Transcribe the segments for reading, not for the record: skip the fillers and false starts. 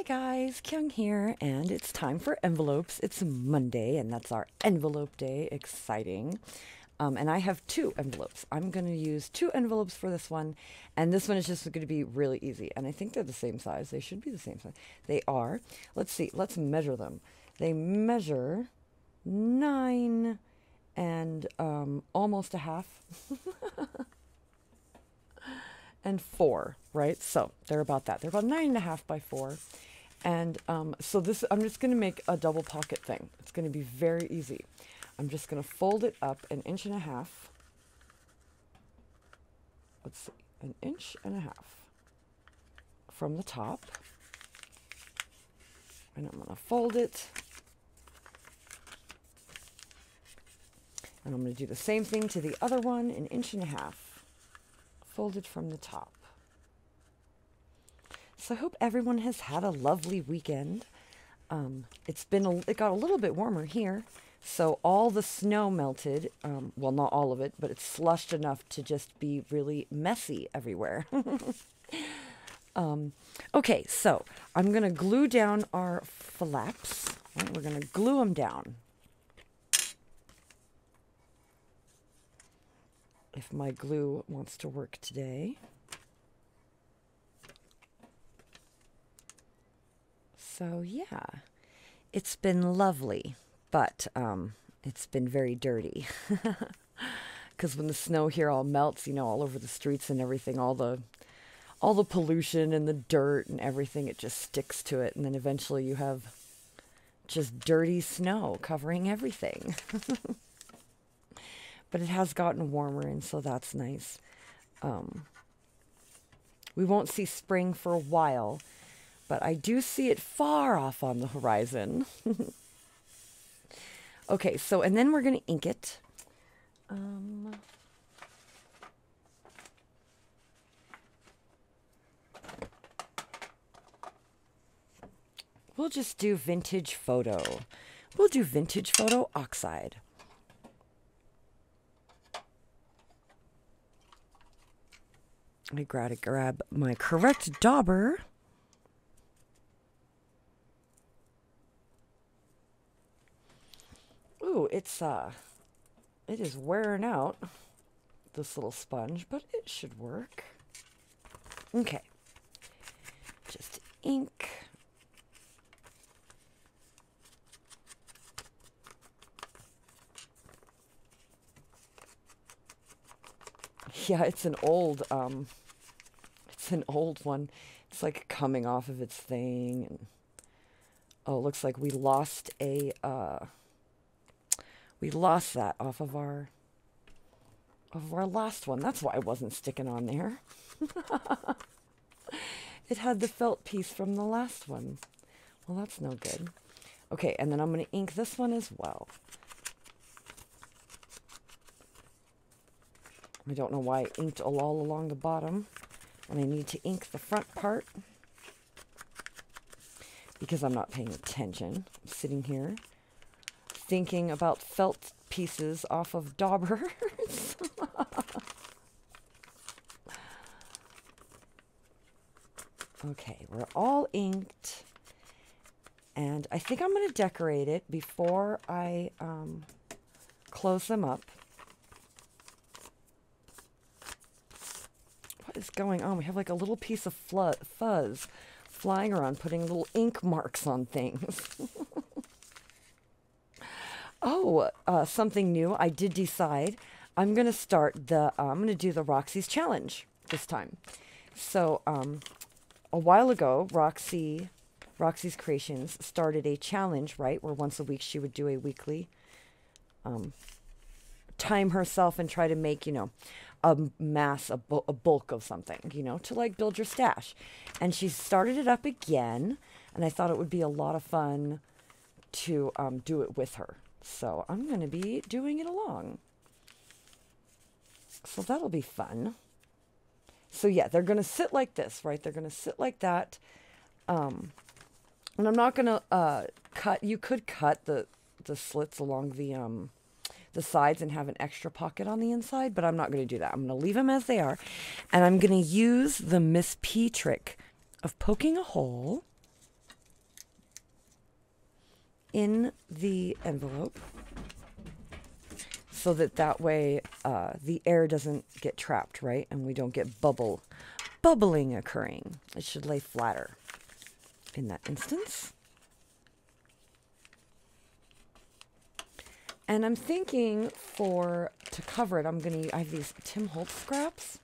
guys, Kyung here, and it's time for envelopes. It's Monday, and that's our envelope day. Exciting. And I have two envelopes. I'm going to use two envelopes for this one, and this one is just going to be really easy. And I think they're the same size. They should be the same size. They are. Let's see. Let's measure them. They measure 9 and almost a half. And 4, right? So they're about that. They're about 9.5 by 4. And so this, I'm just going to make a double pocket thing. It's going to be very easy. I'm just going to fold it up 1.5 inches. Let's see, 1.5 inches from the top. And I'm going to fold it. And I'm going to do the same thing to the other one, 1.5 inches. Folded from the top. So I hope everyone has had a lovely weekend. It got a little bit warmer here, so all the snow melted. Well, not all of it, but it's slushed enough to just be really messy everywhere. Okay, so I'm gonna glue down our flaps. Right, we're gonna glue them down. If my glue wants to work today. So yeah, it's been lovely, but it's been very dirty. Because when the snow here all melts, you know, all over the streets and everything, all the pollution and the dirt and everything, it just sticks to it. And then eventually you have just dirty snow covering everything. But it has gotten warmer, and so that's nice. We won't see spring for a while, but I do see it far off on the horizon. Okay, so, and then we're going to ink it. We'll just do vintage photo. We'll do vintage photo oxide. I gotta grab my correct dauber. Ooh, it is wearing out, this little sponge, but it should work. Okay. Just ink. Yeah, it's an old one. It's like coming off of its thing. And, oh, it looks like we lost that off of our last one. That's why it wasn't sticking on there. It had the felt piece from the last one. Well, that's no good. Okay, and then I'm going to ink this one as well. I don't know why I inked all along the bottom when I need to ink the front part, because I'm not paying attention. I'm sitting here thinking about felt pieces off of daubers. Okay, we're all inked, and I think I'm going to decorate it before I close them up. What is going on? We have like a little piece of fuzz flying around, putting little ink marks on things. Oh, something new. I did decide I'm going to start I'm going to do the Roxy's challenge this time. So, a while ago, Roxy's Creations started a challenge, right? Where once a week she would do a weekly, time herself and try to make, you know, a bulk of something, you know, to like build your stash. And she started it up again, and I thought it would be a lot of fun to do it with her. So I'm going to be doing it along. So that'll be fun. So yeah, they're going to sit like this, right? They're going to sit like that. And I'm not going to cut. You could cut the slits along the sides and have an extra pocket on the inside, but I'm not going to do that. I'm going to leave them as they are, and I'm going to use the Miss P trick of poking a hole in the envelope so that way the air doesn't get trapped, right? And we don't get bubbling occurring. It should lay flatter in that instance. And I'm thinking to cover it, I have these Tim Holtz scraps,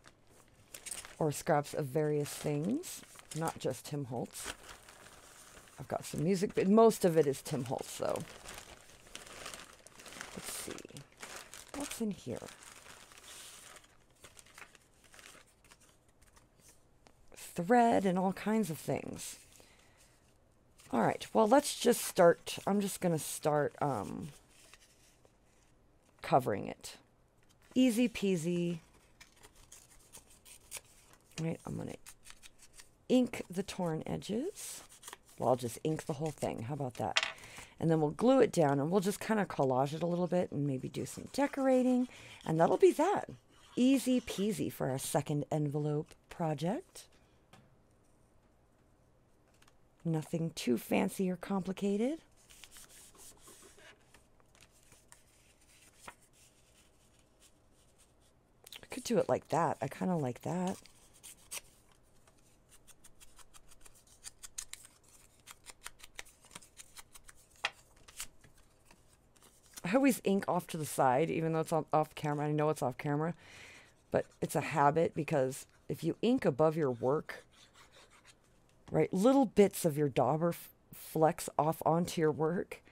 or scraps of various things, not just Tim Holtz. I've got some music, but most of it is Tim Holtz, though. Let's see. What's in here? Thread and all kinds of things. All right, well, let's just start. I'm just going to start covering it. Easy peasy. Right, I'm going to ink the torn edges. Well, I'll just ink the whole thing. How about that? And then we'll glue it down, and we'll just kind of collage it a little bit and maybe do some decorating. And that'll be that. Easy peasy for our second envelope project. Nothing too fancy or complicated. I could do it like that. I kind of like that. I always ink off to the side, even though it's off camera. I know it's off camera, but it's a habit, because if you ink above your work, right, little bits of your dauber flex off onto your work.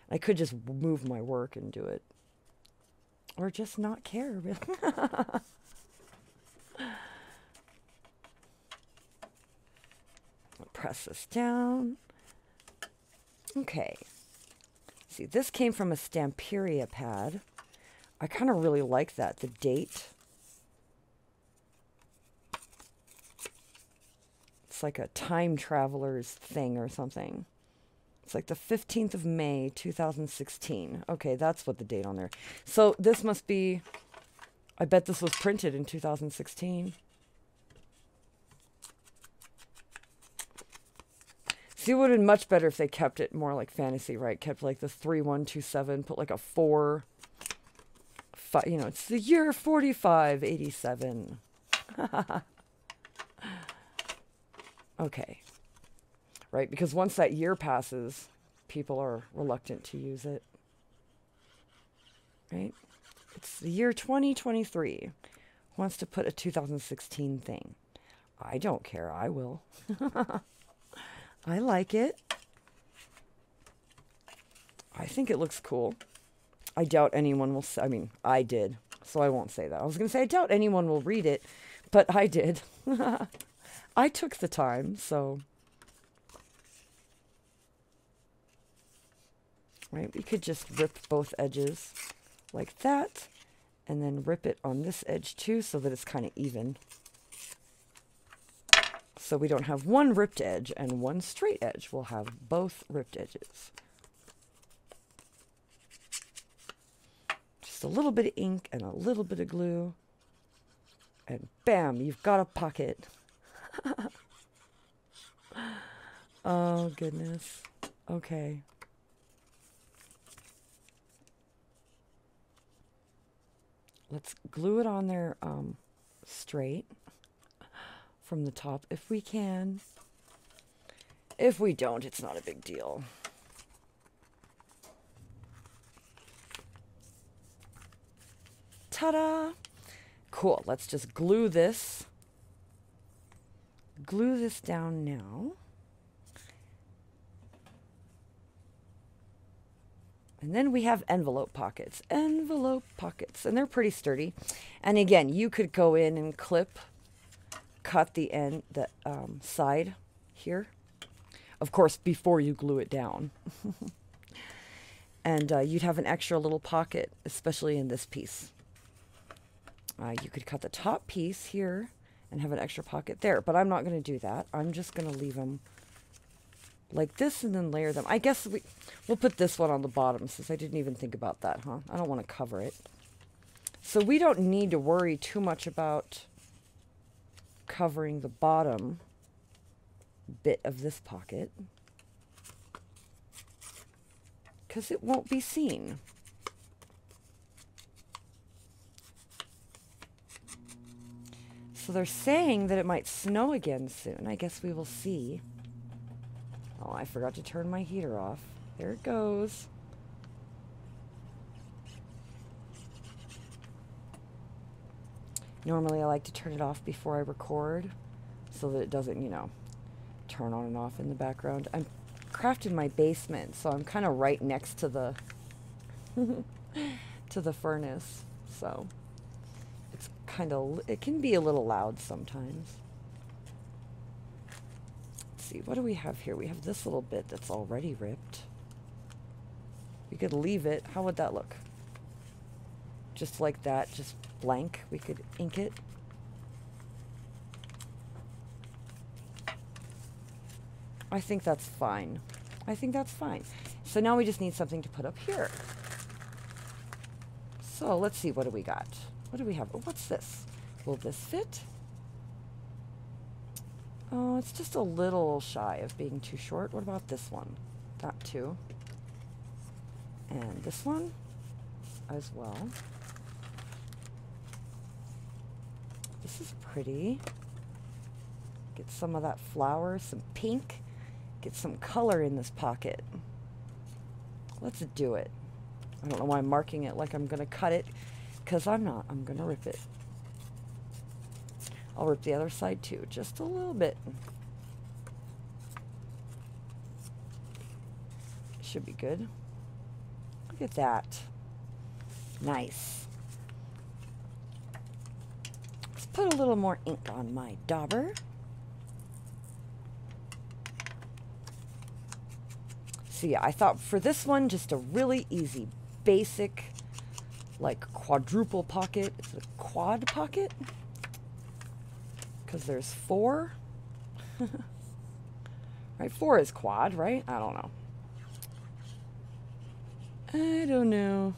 I could just move my work and do it, or just not care. Press this down. Okay. See, this came from a Stamperia pad. I kind of really like that, the date. It's like a time traveler's thing or something. It's like the 15th of May, 2016. Okay, that's what the date on there. So this must be, I bet this was printed in 2016. See, it would have been much better if they kept it more like fantasy, right? Kept like the 3127, put like a 4, 5, you know, it's the year 4587. Okay. Right, because once that year passes, people are reluctant to use it. Right? It's the year 2023. Who wants to put a 2016 thing? I don't care. I will. I like it. I think it looks cool. I doubt anyone will say, I mean, I did, so I won't say that. I was going to say, I doubt anyone will read it, but I did. I took the time, so. Right, we could just rip both edges like that, and then rip it on this edge too, so that it's kind of even. So we don't have one ripped edge and one straight edge. We'll have both ripped edges. Just a little bit of ink and a little bit of glue. And bam, you've got a pocket. Oh, goodness. Okay. Let's glue it on there straight from the top if we can. If we don't, it's not a big deal. Ta-da! Cool. Let's just glue this. Glue this down now. And then we have envelope pockets. Envelope pockets. And they're pretty sturdy. And again, you could go in and cut the end, the side here. Of course, before you glue it down. And you'd have an extra little pocket, especially in this piece. You could cut the top piece here and have an extra pocket there. But I'm not going to do that. I'm just going to leave them like this and then layer them. I guess we'll put this one on the bottom, since I didn't even think about that, huh? I don't want to cover it. So we don't need to worry too much about covering the bottom bit of this pocket. because it won't be seen. So they're saying that it might snow again soon. I guess we will see. Oh, I forgot to turn my heater off. There it goes. Normally I like to turn it off before I record so that it doesn't, you know, turn on and off in the background. I'm crafting my basement, so I'm kind of right next to the to the furnace. So it's kind of, it can be a little loud sometimes. Let's see, what do we have here? We have this little bit that's already ripped. We could leave it. How would that look? Just like that, just blank. We could ink it. I think that's fine. I think that's fine. So now we just need something to put up here. So let's see, what do we got? What do we have? Oh, what's this? Will this fit? Oh, it's just a little shy of being too short. What about this one? That too. And this one as well. This is pretty. Get some of that flower, some pink. Get some color in this pocket. Let's do it. I don't know why I'm marking it like I'm going to cut it, because I'm not. I'm going to rip it. I'll rip the other side too, just a little bit. Should be good. Look at that. Nice. Let's put a little more ink on my dauber. So yeah, I thought for this one, just a really easy, basic, like quadruple pocket. It's a quad pocket, because there's 4. Right, 4 is quad, right? I don't know. I don't know.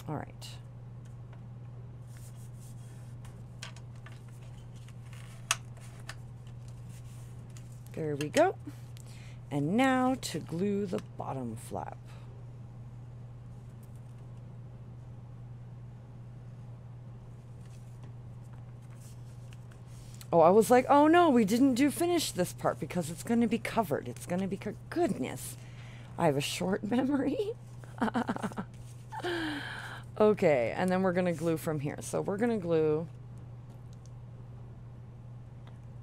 All right. There we go. And now to glue the bottom flap. Oh, I was like, oh no, we didn't finish this part because it's going to be covered. It's going to be goodness. I have a short memory. Okay, and then we're going to glue from here. So we're going to glue,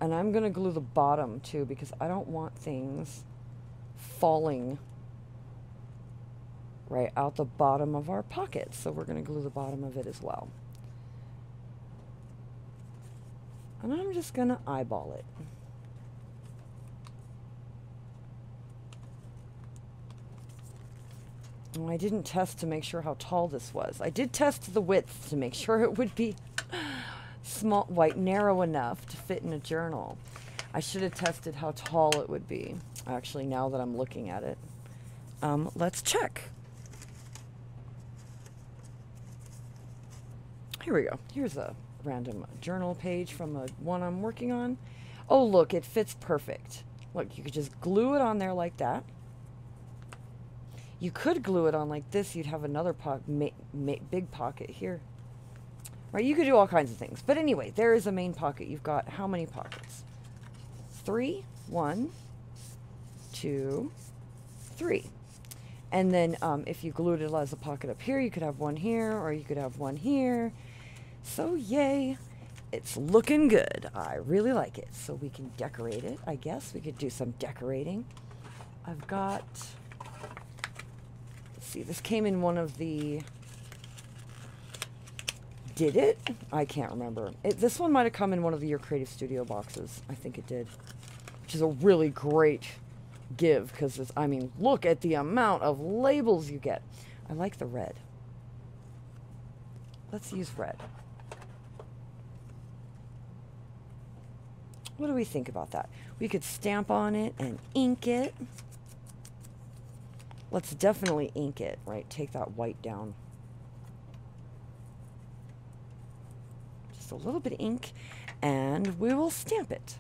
and I'm going to glue the bottom too, because I don't want things falling right out the bottom of our pocket. So we're going to glue the bottom of it as well. And I'm just going to eyeball it. Oh, I didn't test to make sure how tall this was. I did test the width to make sure it would be small, narrow enough to fit in a journal. I should have tested how tall it would be. Actually, now that I'm looking at it, let's check. Here we go. Here's a random journal page from one I'm working on. Oh, look, it fits perfect. Look, you could just glue it on there like that. You could glue it on like this. You'd have another big pocket here. Right, you could do all kinds of things. But anyway, there is a main pocket. You've got how many pockets? 3. 1, 2, 3. And then if you glued it as a pocket up here, you could have one here, or you could have one here. So yay, it's looking good. I really like it. So we can decorate it, I guess. We could do some decorating. I've got, let's see, this came in one of the, did it? I can't remember. This one might have come in one of the Your Creative Studio boxes. I think it did. Which is a really great give, because it's, I mean, look at the amount of labels you get. I like the red. Let's use red. What do we think about that? We could stamp on it and ink it. Let's definitely ink it, right? Take that white down. Just a little bit of ink, and we will stamp it.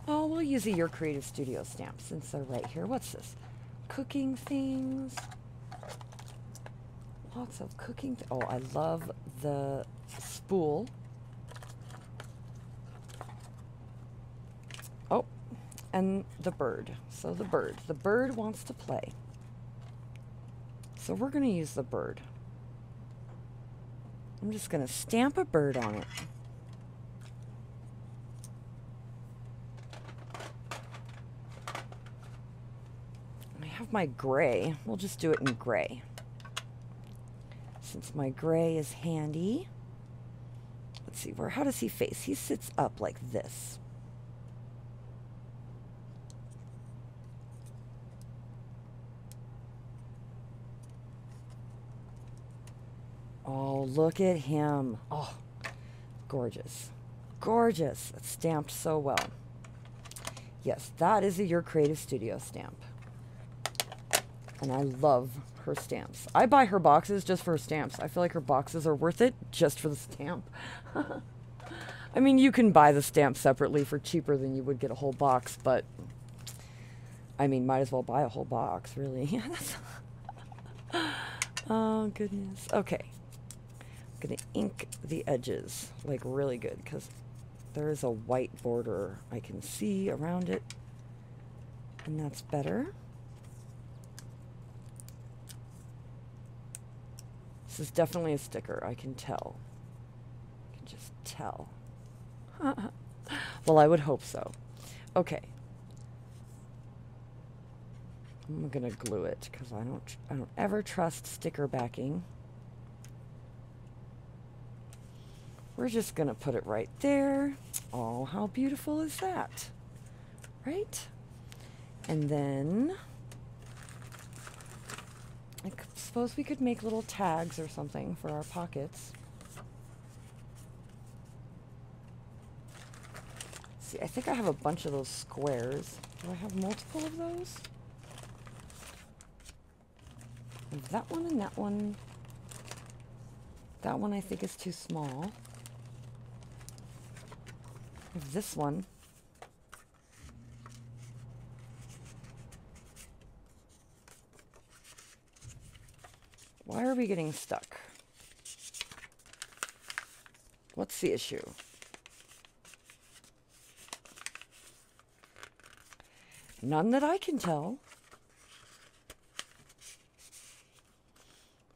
Oh, we'll use a Your Creative Studio stamp since they're right here. What's this? Cooking things. Lots of cooking. Oh, I love the spool. Oh, and the bird. So the bird. The bird wants to play. So we're going to use the bird. I'm just going to stamp a bird on it. I have my gray. We'll just do it in gray. Since my gray is handy. Let's see, how does he face? He sits up like this. Oh, look at him. Oh, gorgeous. Gorgeous. It's stamped so well. Yes, that is a Your Creative Studio stamp. And I love her stamps. I buy her boxes just for her stamps. I feel like her boxes are worth it just for the stamp. I mean, you can buy the stamp separately for cheaper than you would get a whole box, but I mean, might as well buy a whole box, really. Oh, goodness. Okay. I'm going to ink the edges, like really good, because there is a white border I can see around it, and that's better. This is definitely a sticker, I can tell. I can just tell. Well, I would hope so. Okay. I'm gonna glue it because I don't ever trust sticker backing. We're just gonna put it right there. Oh, how beautiful is that? Right? And then I suppose we could make little tags or something for our pockets. See, I think I have a bunch of those squares. Do I have multiple of those? I have that one and that one. That one I think is too small. I have this one. Why are we getting stuck? What's the issue? None that I can tell.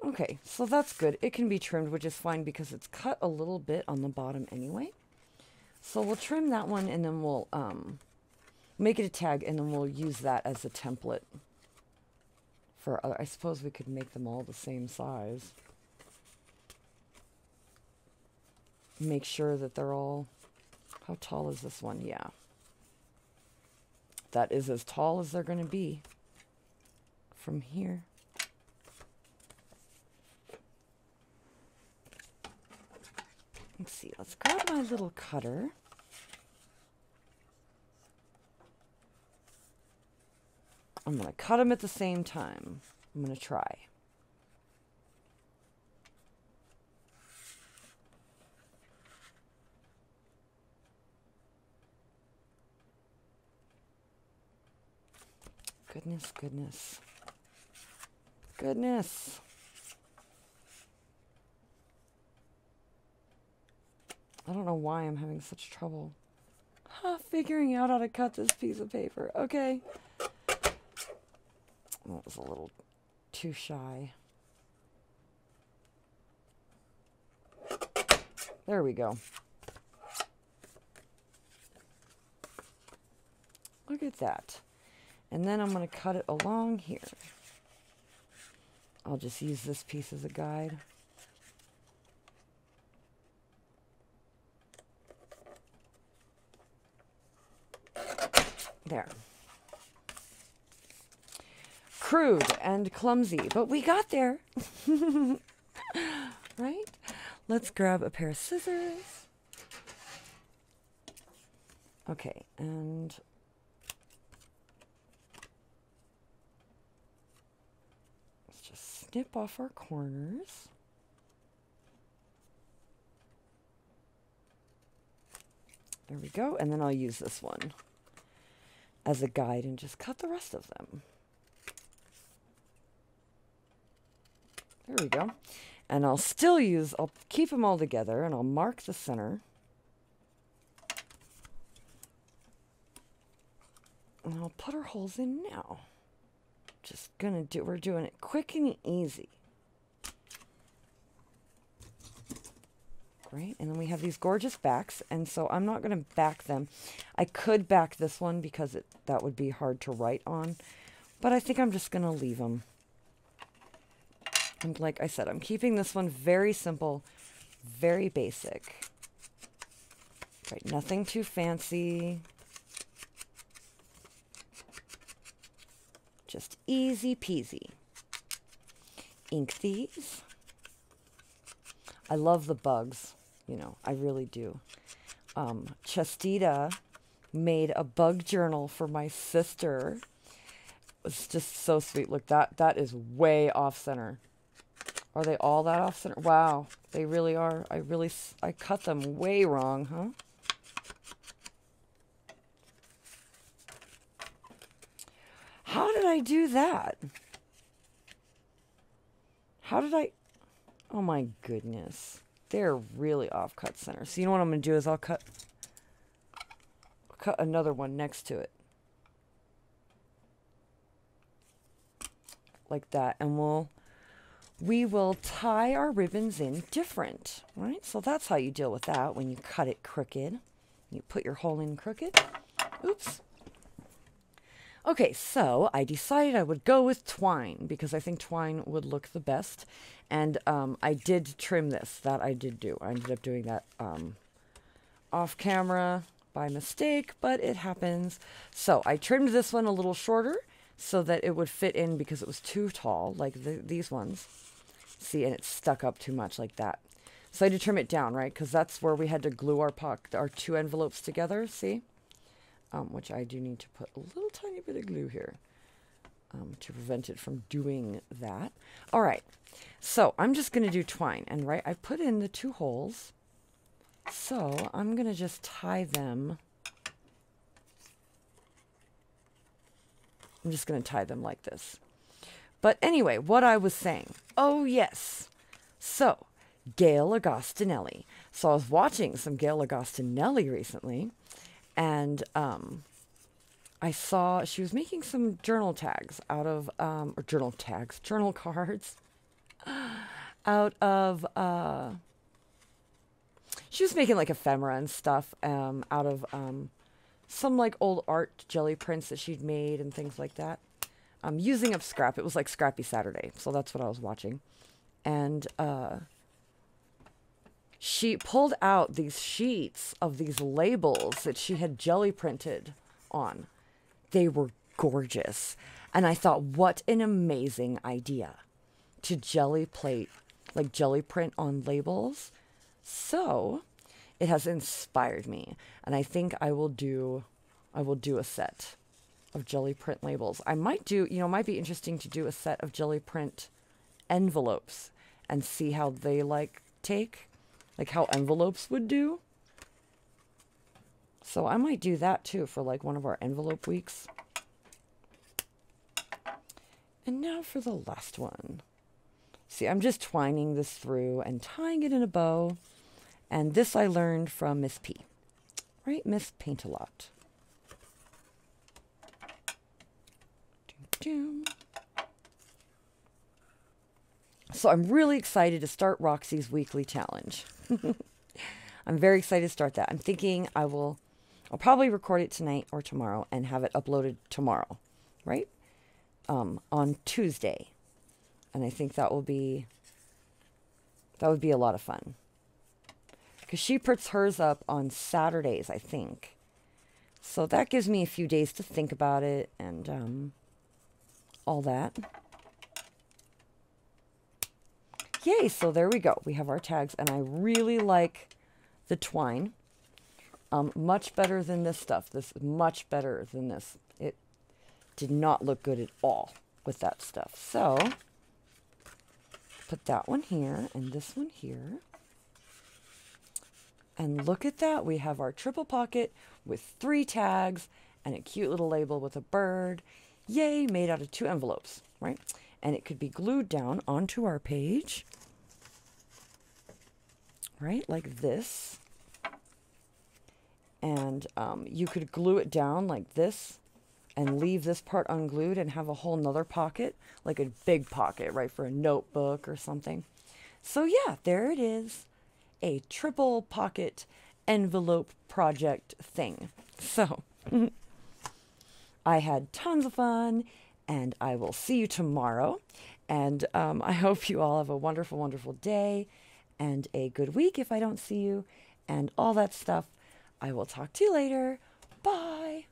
Okay, so that's good. It can be trimmed, which is fine because it's cut a little bit on the bottom anyway. So we'll trim that one and then we'll make it a tag and then we'll use that as a template for other. I suppose we could make them all the same size. Make sure that they're all, how tall is this one? Yeah. That is as tall as they're going to be from here. Let's see, let's grab my little cutter. I'm going to cut them at the same time. I'm going to try. Goodness, goodness. Goodness. I don't know why I'm having such trouble figuring out how to cut this piece of paper. Okay. That was a little too shy. There we go. Look at that. And then I'm going to cut it along here. I'll just use this piece as a guide. There. Crude and clumsy, but we got there. Right? Let's grab a pair of scissors. Okay, and let's just snip off our corners. There we go, and then I'll use this one. as a guide and just cut the rest of them. There we go. And I'll keep them all together, and I'll mark the center. And I'll put our holes in now. We're doing it quick and easy. Great, and then we have these gorgeous backs, and so I'm not going to back them. I could back this one because that would be hard to write on, but I think I'm just going to leave them. And like I said, I'm keeping this one very simple, very basic. Right, nothing too fancy. Just easy peasy. Ink these. I love the bugs, you know, I really do. Chastita made a bug journal for my sister. It's just so sweet. Look, that is way off center. Are they all that off center? Wow, they really are. I cut them way wrong, huh? How did I do that? Oh my goodness. They're really off cut center. So you know what I'm going to do is I'll cut another one next to it. Like that. And we will tie our ribbons in different, right? So that's how you deal with that when you cut it crooked. You put your hole in crooked. Oops. Okay, so I decided I would go with twine because I think twine would look the best. And I did trim this. That I did do. I ended up doing that off camera by mistake, but it happens. So I trimmed this one a little shorter so that it would fit in because it was too tall, like these ones. See, and it stuck up too much like that. So I had to trim it down, right? Because that's where we had to glue our two envelopes together, see? Which I do need to put a little tiny bit of glue here to prevent it from doing that. All right, so I'm just going to do twine. And right, I put in the two holes. So I'm going to just tie them. I'm just going to tie them like this. But anyway, what I was saying. Oh, yes. So, Gayle Agostonelli. So I was watching some Gayle Agostonelli recently. And I saw she was making some journal tags out of, journal cards out of, she was making like ephemera and stuff out of some like old art jelly prints that she'd made and things like that. Using up scrap. It was like Scrappy Saturday. So that's what I was watching. And she pulled out these sheets of these labels that she had jelly printed on. They were gorgeous. And I thought, what an amazing idea to jelly print on labels. So it has inspired me. And I think I will do a set of jelly print labels. I might do, it might be interesting to do a set of jelly print envelopes and see how they take. Like how envelopes would do. So I might do that too for like one of our envelope weeks. And now for the last one. See, I'm just twining this through and tying it in a bow. And this I learned from Miss P. Right? Miss Paintalot. So I'm really excited to start Roxy's weekly challenge. I'm very excited to start that. I'm thinking I'll probably record it tonight or tomorrow and have it uploaded tomorrow, right? On Tuesday. And I think that would be a lot of fun. Because she puts hers up on Saturdays, I think. So that gives me a few days to think about it and all that. Yay, so there we go. We have our tags, and I really like the twine. Much better than this stuff. This is much better than this. It did not look good at all with that stuff. So, put that one here, and this one here. And look at that. We have our triple pocket with 3 tags and a cute little label with a bird. Yay, made out of 2 envelopes, right? And it could be glued down onto our page, right, like this. And you could glue it down like this and leave this part unglued and have a whole nother pocket, like a big pocket, right, for a notebook or something. So yeah, there it is, a triple pocket envelope project thing. So I had tons of fun, and I will see you tomorrow. And I hope you all have a wonderful, wonderful day and a good week if I don't see you, and all that stuff. I will talk to you later. Bye.